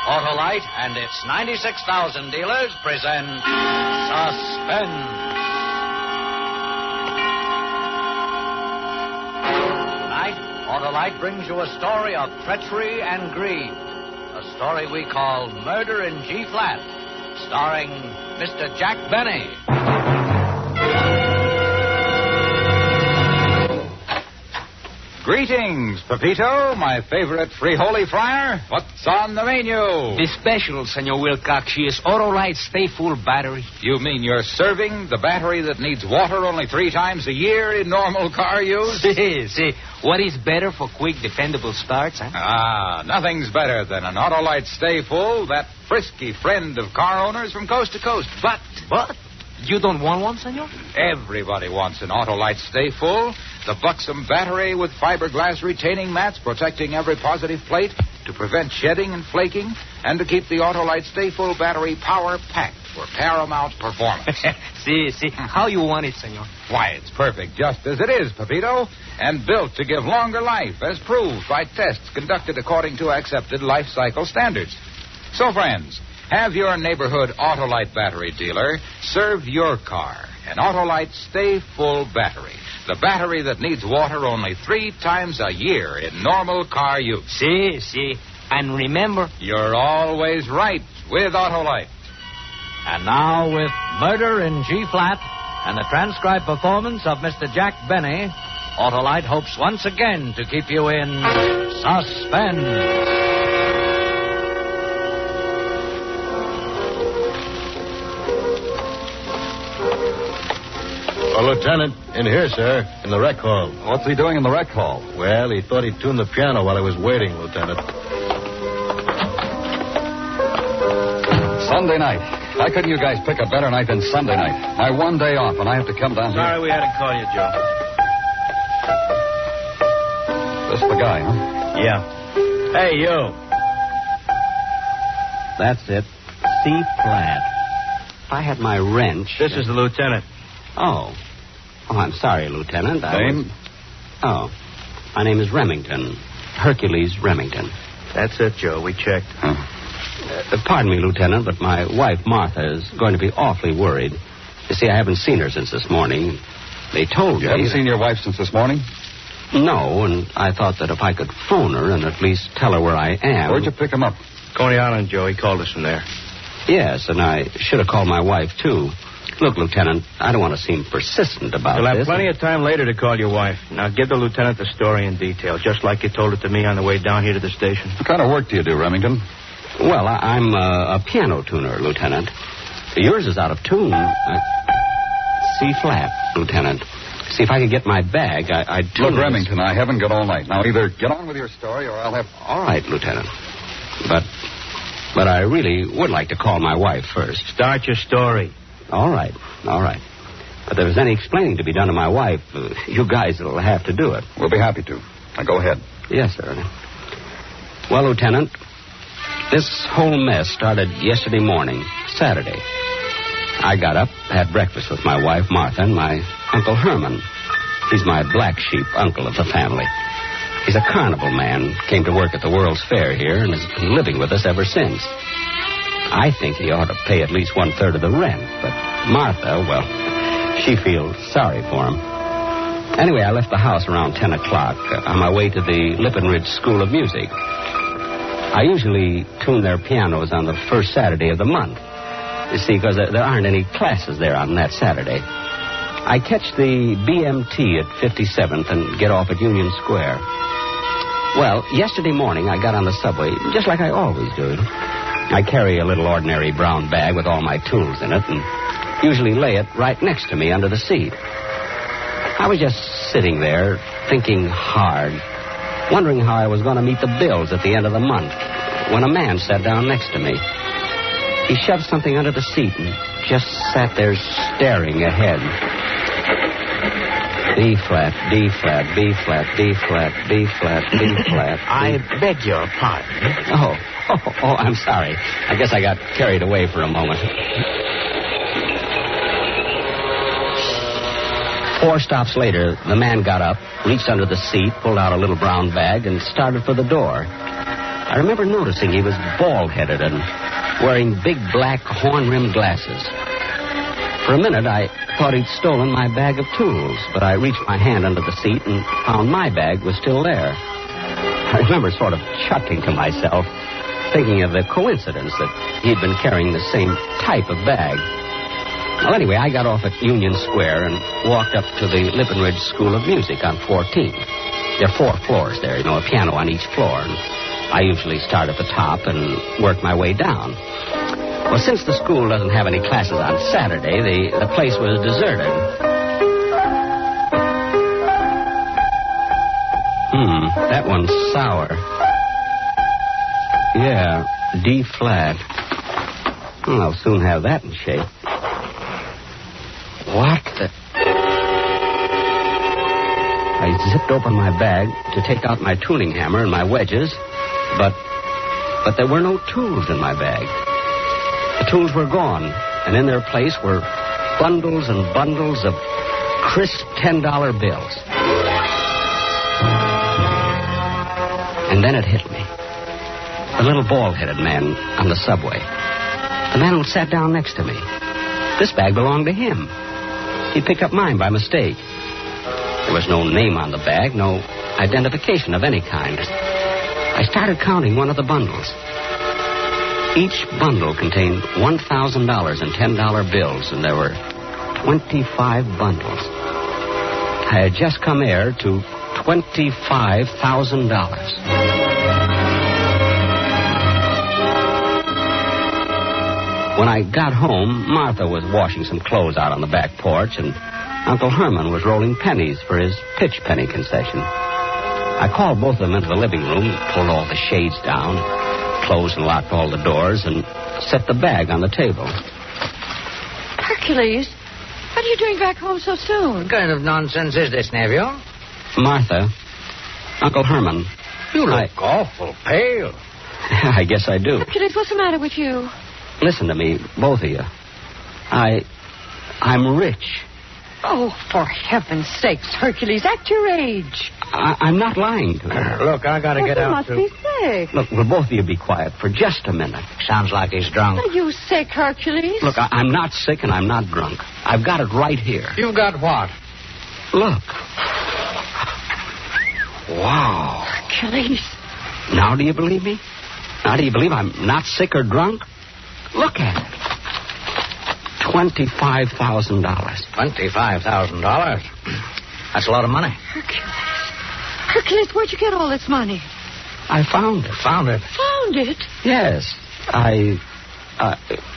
Autolite and its 96,000 dealers present Suspense. Tonight, Autolite brings you a story of treachery and greed. A story we call Murder in G-Flat, starring Mr. Jack Benny. Greetings, Pepito, my favorite free holy friar. What's on the menu? The special, Senor Wilcox, is Autolite Stay Full Battery. You mean you're serving the battery that needs water only 3 times a year in normal car use? See, what is better for quick, dependable starts, huh? Ah, nothing's better than an Autolite Stay Full, that frisky friend of car owners from coast to coast. But you don't want one, Senor? everybody wants an Autolite Stay Full. The buxom battery with fiberglass retaining mats protecting every positive plate to prevent shedding and flaking, and to keep the Autolite Stay Full battery power-packed for paramount performance. See, how you want it, Senor? Why, it's perfect just as it is, Pepito, and built to give longer life, as proved by tests conducted according to accepted life cycle standards. So, friends, have your neighborhood Autolite battery dealer serve your car an Autolite Stay Full battery. The battery that needs water only 3 times a year in normal car use. See. And remember, You're always right with Autolite. And now, with Murder in G-Flat and the transcribed performance of Mr. Jack Benny, Autolite hopes once again to keep you in suspense. Lieutenant, in here, sir, in the rec hall. What's he doing in the rec hall? Well, he thought he'd tune the piano while I was waiting, Lieutenant. Sunday night. Why couldn't you guys pick a better night than Sunday night? My one day off, and I have to come down Sorry we had to call you, Joe. here. This the guy, huh? Yeah. Hey, you. That's it. C flat. If I had my wrench. This is the lieutenant. Oh, I'm sorry, Lieutenant. Name? My name is Remington. Hercules Remington. That's it, Joe. We checked. Pardon me, Lieutenant, but my wife, Martha, is going to be awfully worried. You see, I haven't seen her since this morning. They told me... You haven't seen your wife since this morning? No, and I thought that if I could phone her and at least tell her where I am... Where'd you pick him up? Coney Island, Joe. He called us from there. Yes, and I should have called my wife, too. Look, Lieutenant, I don't want to seem persistent about You'll this. have plenty of time later to call your wife. Now, give the lieutenant the story in detail, just like you told it to me on the way down here to the station. What kind of work do you do, Remington? Well, I'm a piano tuner, Lieutenant. Yours is out of tune. C flat, Lieutenant. See, if I could get my bag, I'd tune Look, Remington, I haven't got all night. Now, either get on with your story or I'll have... All right, Lieutenant. But I really would like to call my wife first. Start your story. All right. But if there's any explaining to be done to my wife, you guys will have to do it. We'll be happy to. Now, go ahead. Yes, sir. Well, Lieutenant, this whole mess started yesterday morning, Saturday. I got up, had breakfast with my wife, Martha, and my Uncle Herman. He's my black sheep uncle of the family. He's a carnival man, came to work at the World's Fair here, and has been living with us ever since. I think he ought to pay at least 1/3 of the rent, but Martha, well, she feels sorry for him. Anyway, I left the house around 10 o'clock on my way to the Lippenridge School of Music. I usually tune their pianos on the first Saturday of the month. You see, because there aren't any classes there on that Saturday. I catch the BMT at 57th and get off at Union Square. Well, yesterday morning I got on the subway, just like I always do. I carry a little ordinary brown bag with all my tools in it and usually lay it right next to me under the seat. I was just sitting there, thinking hard, wondering how I was going to meet the bills at the end of the month, when a man sat down next to me. He shoved something under the seat and just sat there staring ahead. B flat, D flat, B flat, D flat, B flat, D flat. I beg your pardon. Oh, I'm sorry. I guess I got carried away for a moment. 4 stops later, the man got up, reached under the seat, pulled out a little brown bag, and started for the door. I remember noticing he was bald-headed and wearing big black horn-rimmed glasses. For a minute, I thought he'd stolen my bag of tools, but I reached my hand under the seat and found my bag was still there. I remember sort of chuckling to myself, thinking of the coincidence that he'd been carrying the same type of bag. Well, anyway, I got off at Union Square and walked up to the Lippenridge School of Music on 14. There are 4 floors there, a piano on each floor. And I usually start at the top and work my way down. Well, since the school doesn't have any classes on Saturday, the place was deserted. That one's sour. Yeah, D flat. Well, I'll soon have that in shape. What the... I zipped open my bag to take out my tuning hammer and my wedges, but there were no tools in my bag. The tools were gone, and in their place were bundles and bundles of crisp $10 bills. And then it hit me. The little bald-headed man on the subway. The man who sat down next to me. This bag belonged to him. He picked up mine by mistake. There was no name on the bag, no identification of any kind. I started counting one of the bundles. Each bundle contained $1,000 in $10 bills, and there were 25 bundles. I had just come heir to $25,000. When I got home, Martha was washing some clothes out on the back porch, and Uncle Herman was rolling pennies for his pitch penny concession. I called both of them into the living room, pulled all the shades down, closed and locked all the doors, and set the bag on the table. Hercules, what are you doing back home so soon? What kind of nonsense is this, nephew? Martha, Uncle Herman. You look awful pale. I guess I do. Hercules, what's the matter with you? Listen to me, both of you. I'm rich. Oh, for heaven's sakes, Hercules, act your age. I'm not lying to you. Look, I gotta get out, You must be sick. Look, will both of you be quiet for just a minute? Sounds like he's drunk. Are you sick, Hercules? Look, I'm not sick and I'm not drunk. I've got it right here. You've got what? Look. Wow. Hercules. Now do you believe me? Now do you believe I'm not sick or drunk? Look at it. $25,000. $25,000? That's a lot of money. Hercules, where'd you get all this money? I found it. Found it? Found it? Yes.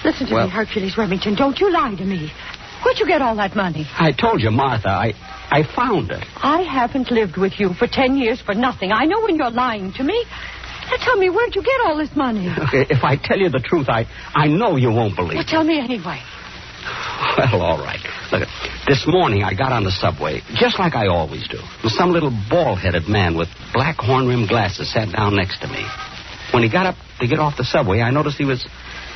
Listen to me, Hercules Remington. Don't you lie to me. Where'd you get all that money? I told you, Martha. I found it. I haven't lived with you for 10 years for nothing. I know when you're lying to me. Now tell me, where'd you get all this money? Okay, if I tell you the truth, I know you won't believe Well, tell me anyway. Well, all right. Look, this morning I got on the subway, just like I always do. Some little bald-headed man with black horn-rimmed glasses sat down next to me. When he got up to get off the subway, I noticed he was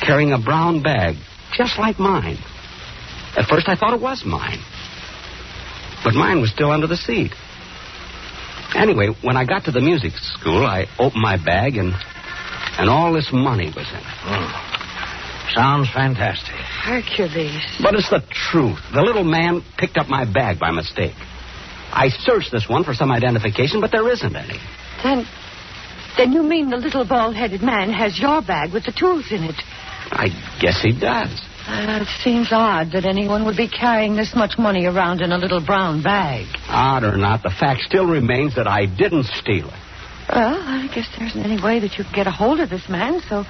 carrying a brown bag, just like mine. At first I thought it was mine. But mine was still under the seat. Anyway, when I got to the music school, I opened my bag, and all this money was in it. Sounds fantastic. Hercules. But it's the truth. The little man picked up my bag by mistake. I searched this one for some identification, but there isn't any. Then you mean the little bald-headed man has your bag with the tools in it? I guess he does. It seems odd that anyone would be carrying this much money around in a little brown bag. Odd or not, the fact still remains that I didn't steal it. Well, I guess there isn't any way that you can get a hold of this man, so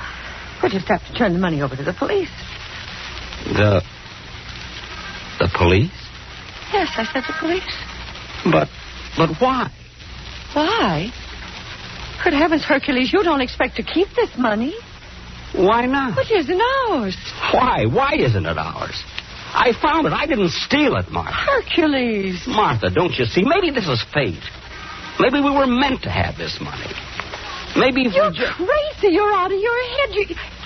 we'll just have to turn the money over to the police. The police? Yes, I said the police. But why? Why? Good heavens, Hercules, you don't expect to keep this money. Why not? It isn't ours. Why? Why isn't it ours? I found it. I didn't steal it, Martha. Hercules. Martha, don't you see? Maybe this is fate. Maybe we were meant to have this money. Maybe if You're we just... crazy. You're out of your head.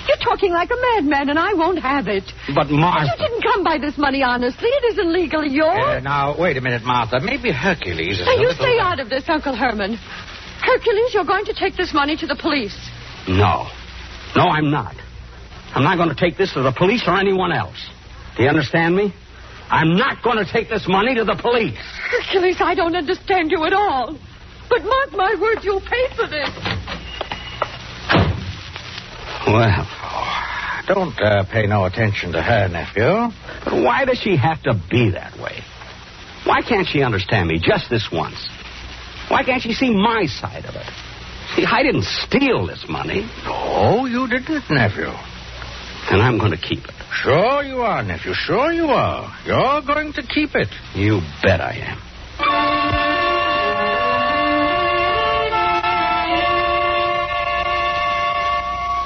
You're talking like a madman, and I won't have it. But, Martha... You didn't come by this money honestly. It isn't legally yours. Now, wait a minute, Martha. Maybe Hercules is Now, a you little... stay out of this, Uncle Herman. Hercules, you're going to take this money to the police. No. No, I'm not. I'm not going to take this to the police or anyone else. Do you understand me? I'm not going to take this money to the police. Hercules, I don't understand you at all. But mark my word, you'll pay for this. Well, Don't pay no attention to her, nephew. but why does she have to be that way? Why can't she understand me just this once? Why can't she see my side of it? See, I didn't steal this money. No, you didn't, nephew. And I'm going to keep it. Sure you are, nephew. Sure you are. You're going to keep it. You bet I am.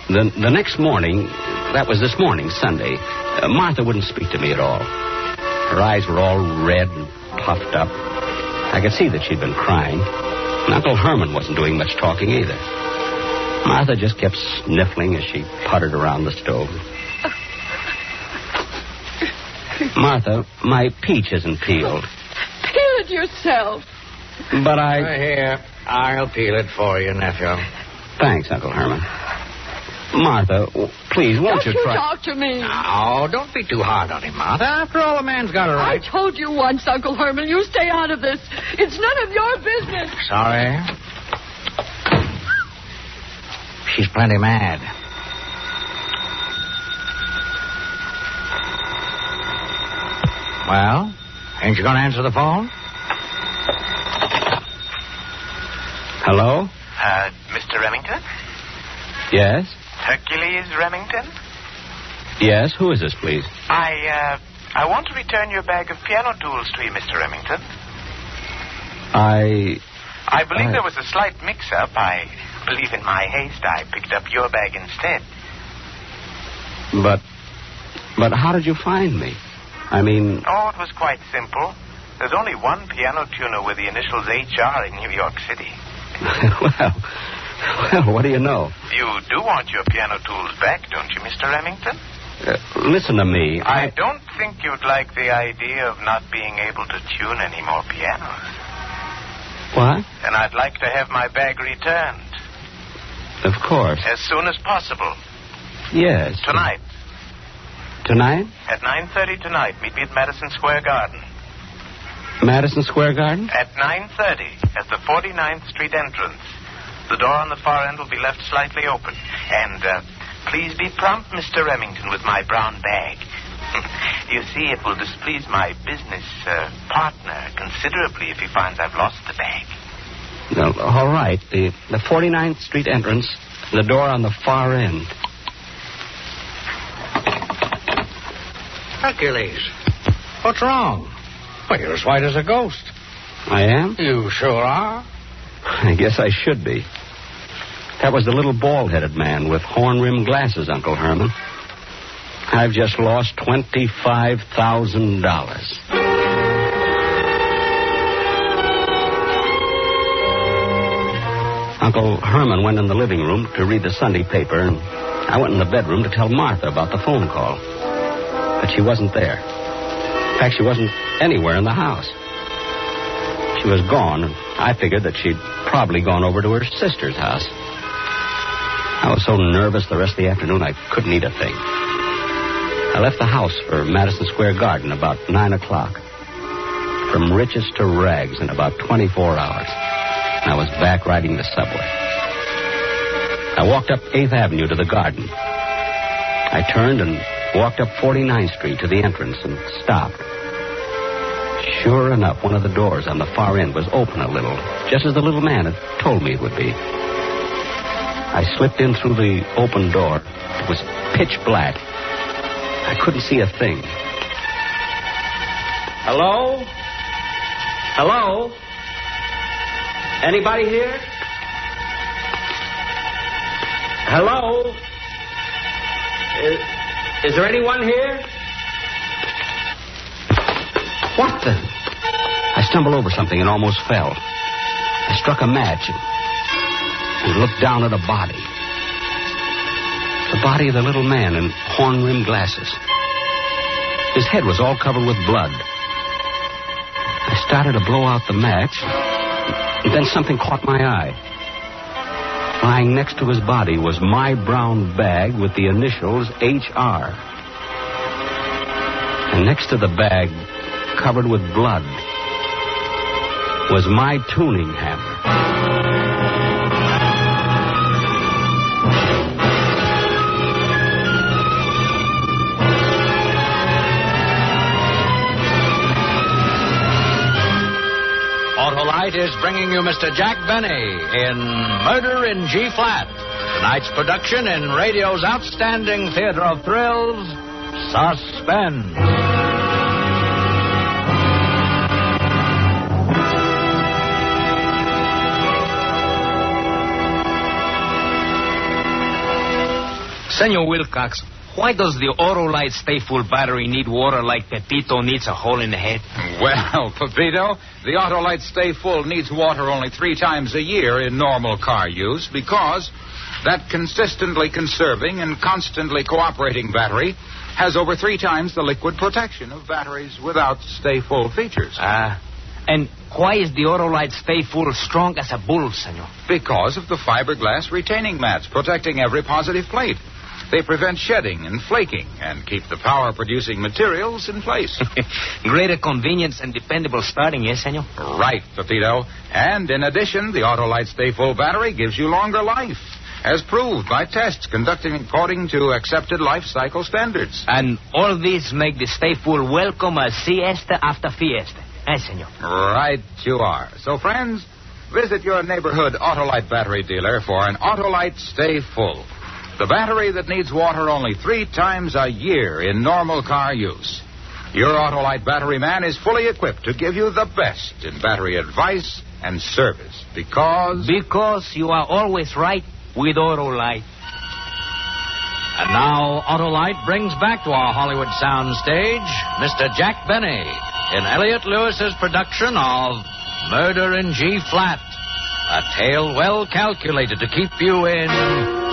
The next morning, that was this morning, Sunday, Martha wouldn't speak to me at all. Her eyes were all red and puffed up. I could see that she'd been crying. And Uncle Herman wasn't doing much talking either. Martha just kept sniffling as she puttered around the stove. Martha, my peach isn't peeled. Peel it yourself. But Here, I'll peel it for you, nephew. Thanks, Uncle Herman. Martha, please, won't Don't you you try... talk to me. Oh, don't be too hard on him, Martha. After all, a man's got a I right. told you once, Uncle Herman, you stay out of this. It's none of your business. Sorry. She's plenty mad. Well, ain't you going to answer the phone? Hello? Mr. Remington? Yes? Hercules Remington? Yes, who is this, please? I want to return your bag of piano tools to you, Mr. Remington. I believe there was a slight mix-up. I believe in my haste I picked up your bag instead. But how did you find me? I mean... Oh, it was quite simple. There's only one piano tuner with the initials HR in New York City. Well, what do you know? You do want your piano tools back, don't you, Mr. Remington? Listen to me. I don't think you'd like the idea of not being able to tune any more pianos. What? And I'd like to have my bag returned. Of course. As soon as possible. Yes. Tonight. Tonight? At 9:30 tonight. Meet me at Madison Square Garden. Madison Square Garden? At 9:30 at the 49th Street entrance. The door on the far end will be left slightly open. And please be prompt, Mr. Remington, with my brown bag. You see, it will displease my business partner considerably if he finds I've lost the bag. No, all right. The 49th Street entrance, the door on the far end. Hercules, what's wrong? Well, you're as white as a ghost. I am? You sure are. I guess I should be. That was the little bald-headed man with horn-rimmed glasses, Uncle Herman. I've just lost $25,000. Uncle Herman went in the living room to read the Sunday paper, and I went in the bedroom to tell Martha about the phone call. But she wasn't there. In fact, she wasn't anywhere in the house. She was gone, and I figured that she'd probably gone over to her sister's house. I was so nervous the rest of the afternoon I couldn't eat a thing. I left the house for Madison Square Garden about 9 o'clock. From riches to rags in about 24 hours. I was back riding the subway. I walked up 8th Avenue to the garden. I turned and walked up 49th Street to the entrance and stopped. Sure enough, one of the doors on the far end was open a little, just as the little man had told me it would be. I slipped in through the open door. It was pitch black. I couldn't see a thing. Hello? Hello? Anybody here? Hello? Is there anyone here? What the? I stumbled over something and almost fell. I struck a match and looked down at a body. The body of the little man in horn-rimmed glasses. His head was all covered with blood. I started to blow out the match, and then something caught my eye. Lying next to his body was my brown bag with the initials HR. And next to the bag, covered with blood, was my tuning hammer. Autolite is bringing you Mr. Jack Benny in Murder in G-Flat. Tonight's production in radio's outstanding theater of thrills, Suspense. Senor Wilcox, why does the Autolite Stay Full battery need water like Pepito needs a hole in the head? Well, Pepito, the Autolite Stay Full needs water only 3 times a year in normal car use because that consistently conserving and constantly cooperating battery has over 3 times the liquid protection of batteries without Stay Full features. And why is the Autolite Stay Full strong as a bull, senor? Because of the fiberglass retaining mats protecting every positive plate. They prevent shedding and flaking and keep the power-producing materials in place. Greater convenience and dependable starting, yes, senor? Right, Pepito. And in addition, the Autolite Stay Full battery gives you longer life, as proved by tests conducted according to accepted life cycle standards. And all these make the Stay Full welcome a siesta after fiesta. Yes, senor. Right you are. So, friends, visit your neighborhood Autolite battery dealer for an Autolite Stay Full. The battery that needs water only 3 times a year in normal car use. Your Autolite battery man is fully equipped to give you the best in battery advice and service because you are always right with Autolite. And now Autolite brings back to our Hollywood soundstage Mr. Jack Benny in Elliot Lewis's production of Murder in G-Flat. A tale well calculated to keep you in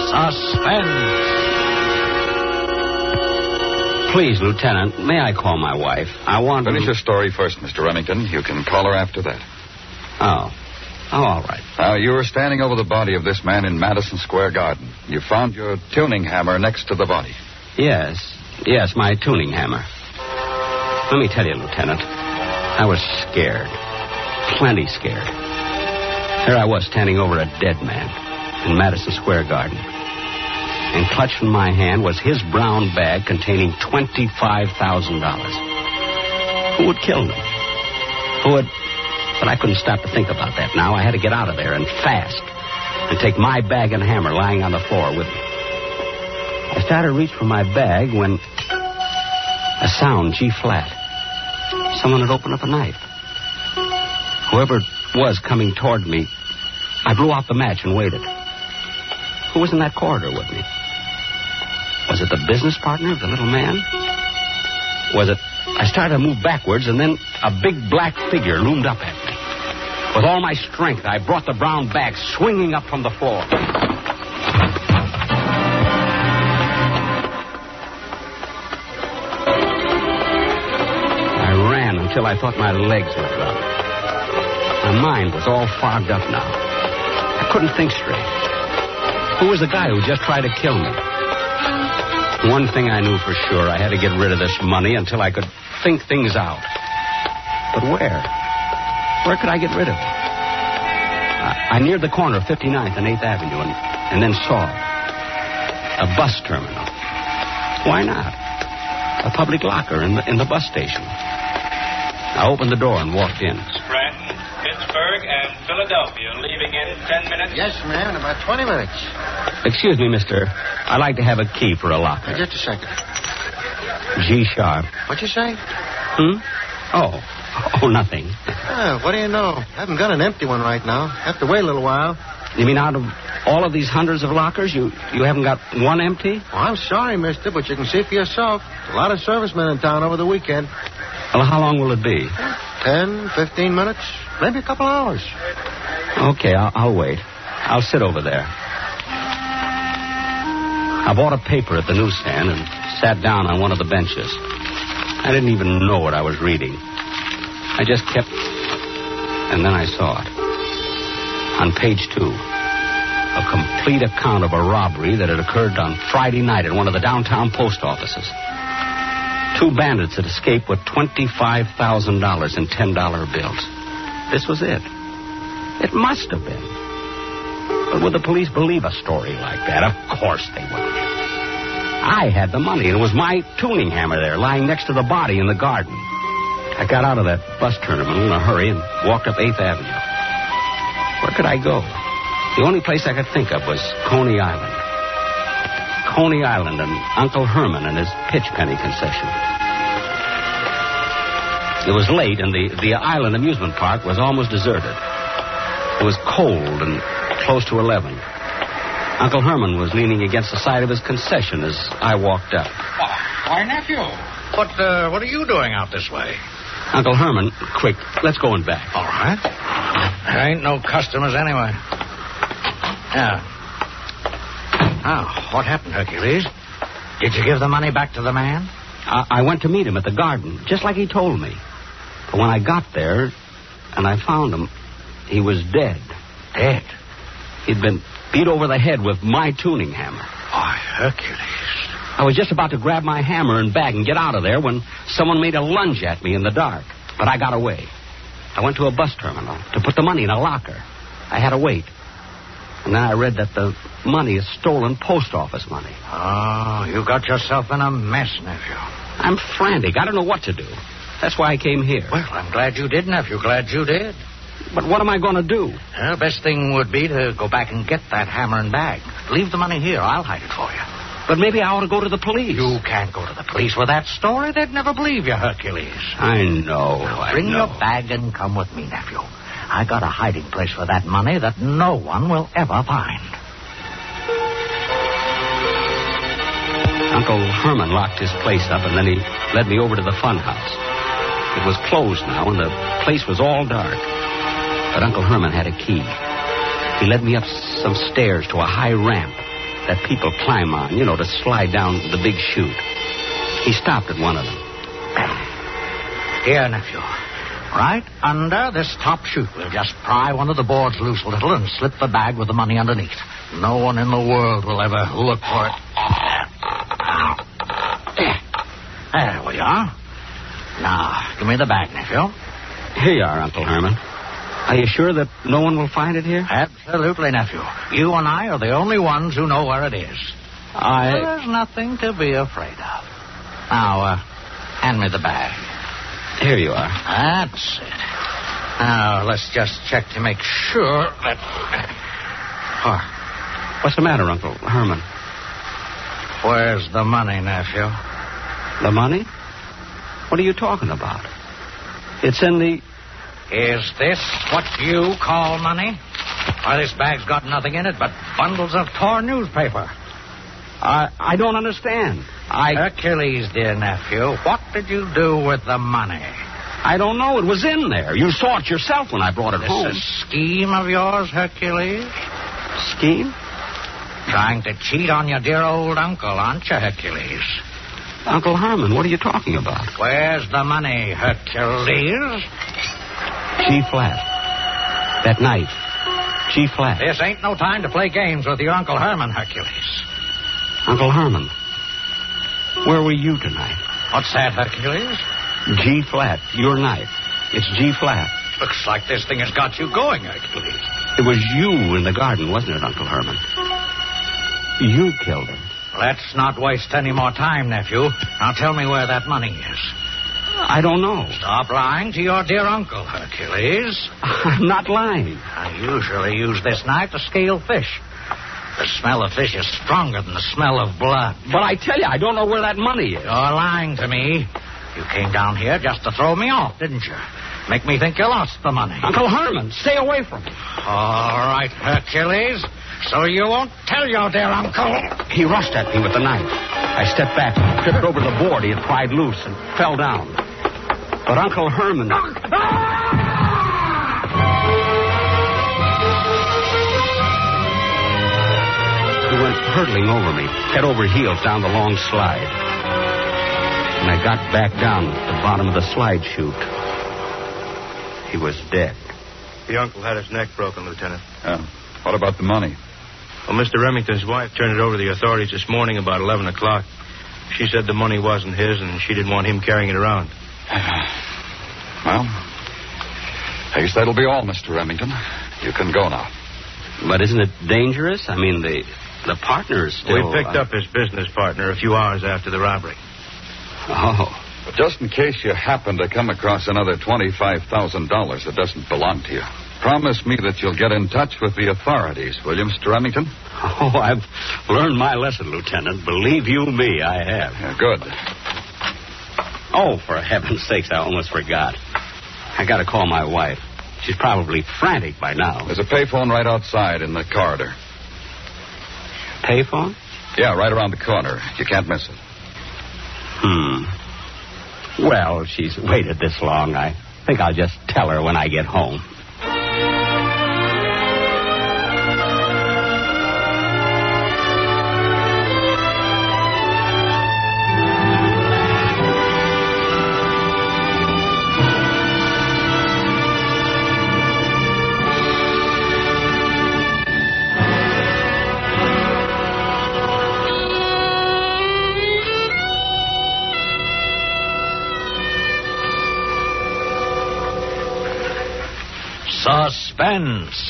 suspense. Please, Lieutenant, may I call my wife? I want to... Finish your story first, Mr. Remington. You can call her after that. Oh, all right. Now, you were standing over the body of this man in Madison Square Garden. You found your tuning hammer next to the body. Yes, my tuning hammer. Let me tell you, Lieutenant, I was scared. Plenty scared. Here I was standing over a dead man in Madison Square Garden. And clutched in my hand was his brown bag containing $25,000. Who would kill me? Who would... But I couldn't stop to think about that now. I had to get out of there, and fast, and take my bag and hammer lying on the floor with me. I started to reach for my bag when a sound, G-flat. Someone had opened up a knife. Whoever it was coming toward me, I blew out the match and waited. Who was in that corridor with me? Was it the business partner of the little man? Was it... I started to move backwards, and then a big black figure loomed up at me. With all my strength, I brought the brown bag swinging up from the floor. I ran until I thought my legs would drop. My mind was all fogged up now. I couldn't think straight. Who was the guy who just tried to kill me? One thing I knew for sure, I had to get rid of this money until I could think things out. But where? Where could I get rid of it? I neared the corner of 59th and 8th Avenue and then saw a bus terminal. Why not? A public locker in the bus station. I opened the door and walked in. Scranton, Pittsburgh, and Philadelphia leaving in 10 minutes? Yes, ma'am, in about 20 minutes. Excuse me, mister. I'd like to have a key for a locker. Just a second. G-sharp. What'd you say? Oh, nothing. What do you know? I haven't got an empty one right now. Have to wait a little while. You mean out of all of these hundreds of lockers, you haven't got one empty? Oh, I'm sorry, mister, but you can see for yourself. A lot of servicemen in town over the weekend. Well, how long will it be? 10, 15 minutes, maybe a couple hours. Okay, I'll wait. I'll sit over there. I bought a paper at the newsstand and sat down on one of the benches. I didn't even know what I was reading. I just kept... And then I saw it. On page 2, a complete account of a robbery that had occurred on Friday night at one of the downtown post offices. 2 bandits had escaped with $25,000 in $10 bills. This was it. It must have been. But would the police believe a story like that? Of course they wouldn't. I had the money, and it was my tuning hammer there, lying next to the body in the garden. I got out of that bus terminal in a hurry and walked up 8th Avenue. Where could I go? The only place I could think of was Coney Island. Coney Island and Uncle Herman and his pitch penny concession. It was late, and the island amusement park was almost deserted. It was cold and close to 11. Uncle Herman was leaning against the side of his concession as I walked up. Why, nephew, what are you doing out this way? Uncle Herman, quick, let's go in back. All right. There ain't no customers anyway. Yeah. Oh, what happened, Hercules? Did you give the money back to the man? I went to meet him at the garden, just like he told me. But when I got there and I found him, he was dead. Dead? He'd been beat over the head with my tuning hammer. Why, Hercules. I was just about to grab my hammer and bag and get out of there when someone made a lunge at me in the dark. But I got away. I went to a bus terminal to put the money in a locker. I had to wait. And then I read that the money is stolen post office money. Oh, you got yourself in a mess, nephew. I'm frantic. I don't know what to do. That's why I came here. Well, I'm glad you did, nephew. Glad you did. But what am I going to do? Well, best thing would be to go back and get that hammer and bag. Leave the money here. I'll hide it for you. But maybe I ought to go to the police. You can't go to the police with that story. They'd never believe you, Hercules. I know. Now, bring your bag and come with me, nephew. I got a hiding place for that money that no one will ever find. Uncle Herman locked his place up, and then he led me over to the fun house. It was closed now, and the place was all dark. But Uncle Herman had a key. He led me up some stairs to a high ramp that people climb on, to slide down the big chute. He stopped at one of them. Here, nephew. Right under this top chute, we'll just pry one of the boards loose a little and slip the bag with the money underneath. No one in the world will ever look for it. There we are. Now, give me the bag, nephew. Here you are, Uncle Herman. Are you sure that no one will find it here? Absolutely, nephew. You and I are the only ones who know where it is. There's nothing to be afraid of. Now, hand me the bag. Here you are. That's it. Now, let's just check to make sure that... What's the matter, Uncle Herman? Where's the money, nephew? The money? What are you talking about? It's in the... Is this what you call money? Why, this bag's got nothing in it but bundles of torn newspaper. I don't understand. Hercules, dear nephew, what did you do with the money? I don't know. It was in there. You saw it yourself when I brought it home. This a scheme of yours, Hercules? Scheme? Trying to cheat on your dear old uncle, aren't you, Hercules? Uncle Herman, what are you talking about? Where's the money, Hercules? G-flat. That knife. G-flat. This ain't no time to play games with your Uncle Herman, Hercules. Uncle Herman, where were you tonight? What's that, Hercules? G-flat. Your knife. It's G-flat. Looks like this thing has got you going, Hercules. It was you in the garden, wasn't it, Uncle Herman? You killed him. Let's not waste any more time, nephew. Now tell me where that money is. I don't know. Stop lying to your dear uncle, Hercules. I'm not lying. I usually use this knife to scale fish. The smell of fish is stronger than the smell of blood. But I tell you, I don't know where that money is. You're lying to me. You came down here just to throw me off, didn't you? Make me think you lost the money. Uncle Herman, stay away from me. All right, Hercules. So you won't tell your dear uncle. He rushed at me with the knife. I stepped back, tripped over the board he had pried loose, and fell down. But Uncle Herman... He went hurtling over me, head over heels down the long slide. When I got back down at the bottom of the slide chute, he was dead. The uncle had his neck broken, Lieutenant. What about the money? Well, Mr. Remington's wife turned it over to the authorities this morning about 11 o'clock. She said the money wasn't his and she didn't want him carrying it around. Well, I guess that'll be all, Mr. Remington. You can go now. But isn't it dangerous? I mean, the partner's still... We picked up his business partner a few hours after the robbery. Oh. But just in case you happen to come across another $25,000 that doesn't belong to you, promise me that you'll get in touch with the authorities, will you, Mr. Remington? Oh, I've learned my lesson, Lieutenant. Believe you me, I have. Yeah, good. Oh, for heaven's sakes, I almost forgot. I got to call my wife. She's probably frantic by now. There's a payphone right outside in the corridor. Payphone? Yeah, right around the corner. You can't miss it. Well, she's waited this long. I think I'll just tell her when I get home. Suspense.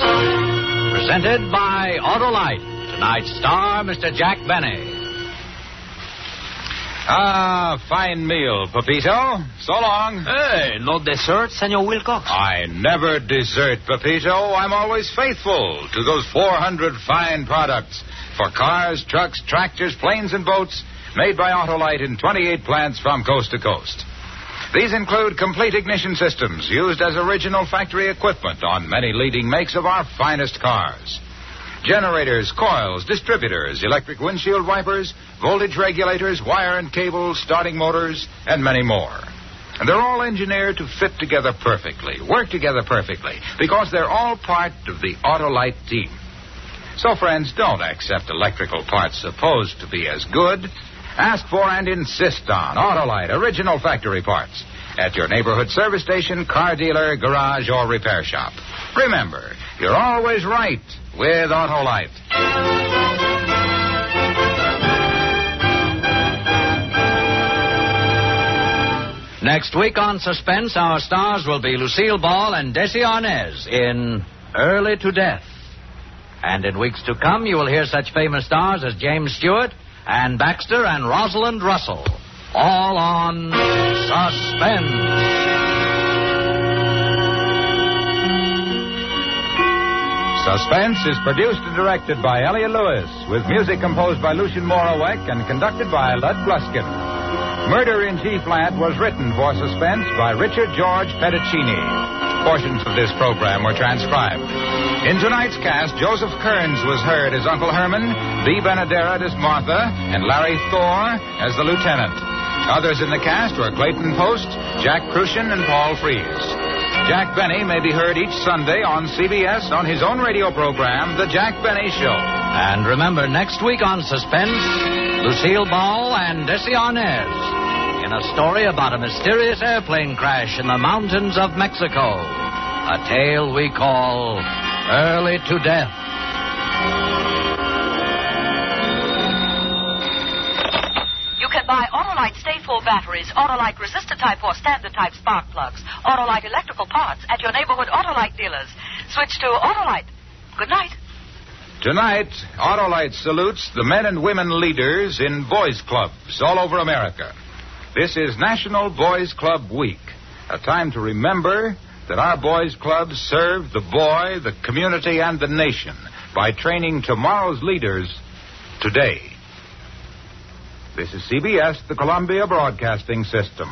Presented by Autolite. Tonight's star, Mr. Jack Benny. Fine meal, Pepito. So long. Hey, no dessert, Senor Wilcox? I never desert, Pepito. I'm always faithful to those 400 fine products for cars, trucks, tractors, planes, and boats made by Autolite in 28 plants from coast to coast. These include complete ignition systems used as original factory equipment on many leading makes of our finest cars. Generators, coils, distributors, electric windshield wipers, voltage regulators, wire and cable, starting motors, and many more. And they're all engineered to fit together perfectly, work together perfectly, because they're all part of the Autolite team. So, friends, don't accept electrical parts supposed to be as good. Ask for and insist on Autolite original factory parts at your neighborhood service station, car dealer, garage, or repair shop. Remember, you're always right with Autolite. Next week on Suspense, our stars will be Lucille Ball and Desi Arnaz in Early to Death. And in weeks to come, you will hear such famous stars as James Stewart, Ann Baxter, and Rosalind Russell. All on Suspense. Suspense is produced and directed by Elliot Lewis, with music composed by Lucien Morawek and conducted by Lud Gluskin. Murder in G-Flat was written for Suspense by Richard George Pedicini. Portions of this program were transcribed. In tonight's cast, Joseph Kearns was heard as Uncle Herman, Bea Benaderet as Martha, and Larry Thor as the Lieutenant. Others in the cast were Clayton Post, Jack Crucian, and Paul Frees. Jack Benny may be heard each Sunday on CBS on his own radio program, The Jack Benny Show. And remember, next week on Suspense, Lucille Ball and Desi Arnaz in a story about a mysterious airplane crash in the mountains of Mexico. A tale we call Early to Death. You can buy Autolite Stay-Full batteries, Autolite resistor-type or standard-type spark plugs, Autolite electrical parts at your neighborhood Autolite dealers. Switch to Autolite. Good night. Tonight, Autolite salutes the men and women leaders in boys' clubs all over America. This is National Boys Club Week, a time to remember that our boys' clubs serve the boy, the community, and the nation by training tomorrow's leaders today. This is CBS, the Columbia Broadcasting System.